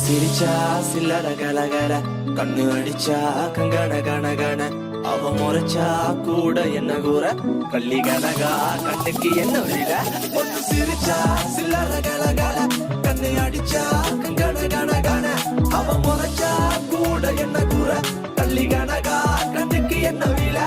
சிரிச்சா சில்லற கலகல கண்ணு அடிச்சா கங்கட கணகண அவ முறைச்சா கூட என்ன கூற கள்ளி கனகா கண்ணுக்கு என்ன விட ஒன்னு சிரிச்சா சில்லற கலகல கண்ணு அடிச்சா கங்கட கணகண அவ முறைச்சா கூட என்ன கூற கள்ளி கனகா கண்ணுக்கு என்ன விட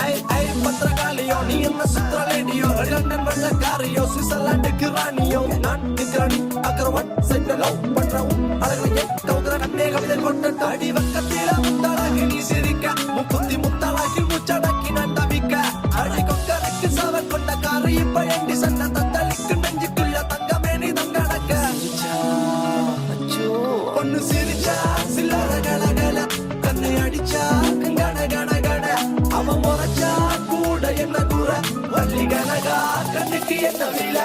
ஐ ஐ பத்திரகாலியோ நீ என்ன சுத்திரலேடியோ லண்டன் வெள்ளக்காரியோ சுவிட்சர்லாந்துக்கு ராணியோ நான் நிக்கிறானி அக்கரவன் சென்னலோ பண்றவும் அழகையே கௌதர கண்ணே கவிதை கொண்ட தாடி வக்கத்தில முத்தாளாகி நீ சிரிக்க முக்குத்தி முத்தாளாகி முச்சடக்கி நான் தவிக்க அழை கொக்கரைக்கு சவ கொண்ட காரை இப்ப எண்டி சன்ன தத்தளிக்கு நெஞ்சுக்குள்ள தங்கமே நீ தங்கடக்க ஒன்னு சிரிச்சா சில்லற கலகல கண்ணை அடிச்சா கங்கட கணகட அவன் முறைச்சா கூட என்ன கூற வள்ளி கனகா கண்ணுக்கு என்ன வில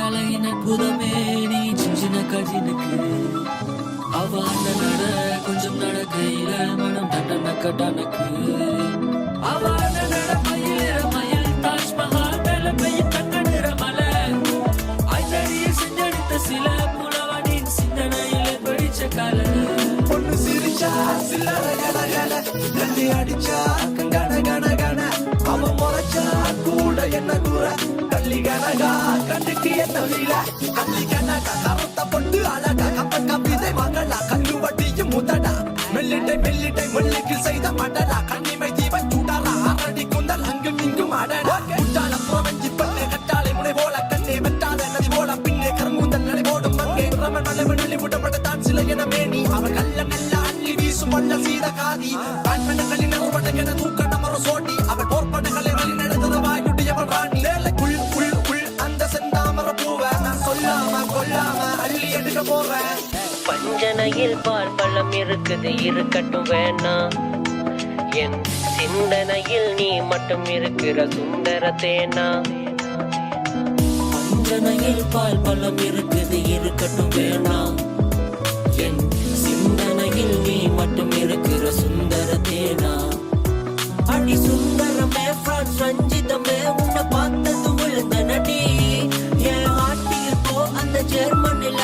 அழகின் அற்புதமே நீ சின்ன கஜினுக்கு அவ அந்த நட கொஞ்சம் நடக்கையில மனம் தண்டனக்க டனக்கு அவ அந்த நட மயில் தாஜ்மஹால் மேல பெய்யும் தங்க நிற மலை அஞ்சடியை செஞ்செடுத்த சில புலவனின் சிந்தனையில படிச்ச கால பொண்ணு சிரிச்சா சில்லற கலகல கண்ணி அடிச்சா கங்கட கணகண அவன் முறைச்சா கூட என்ன கூற கள்ளி கனகா கண்ணுக்கு என்ன வீல கள்ளி கனகா கருத்த பொண்ணு அழகா கப்ப கவிதை மகளா கண்ணு வட்டியும் முதடா மெல்லிட்டை மெல்லிட்டை மல்லிக்கு செய்த மடலா கண்ணிமை தீவன் சூடாரா ஆரடி குந்தல் அங்கும் இங்கும் அடடா குட்டால புறவஞ்சி பண்ணு கட்டாளை முனை போல கண்ணே வெட்டாத நதி போல பின்னே கருங்குந்தல் நடை போடும் மங்கே ரமன் மலைவன் அள்ளி முட்டப்படத்தான் சில என மேனி அவன் கல்ல மெல்ல அள்ளி வீசும் வல்ல சீத காதி ஆண்மனங்களின் அறுபடகென தூக்க நமர சோட்டி அவள் போர்ப்படங்களை வழி நடத்தது வாயுடையவள் ராணி பஞ்சனையில் பால் பழம் இருக்குது இருக்கட்டும் வேணாம் என் சிந்தனையில் நீ மட்டும் இருக்கிற சுந்தர தேனா பஞ்சனையில் பால் பழம் இருக்குது இருக்கட்டும் வேணாம் என் சிந்தனையில் நீ மட்டும் இருக்கிற சுந்தர தேனா அடி சுந்தரமே பிரான்ஸ் ரஞ்சிதமே உன்னை பார்த்தது விழுந்த நடி என் ஆட்டியில் போ அந்த ஜெர்மனில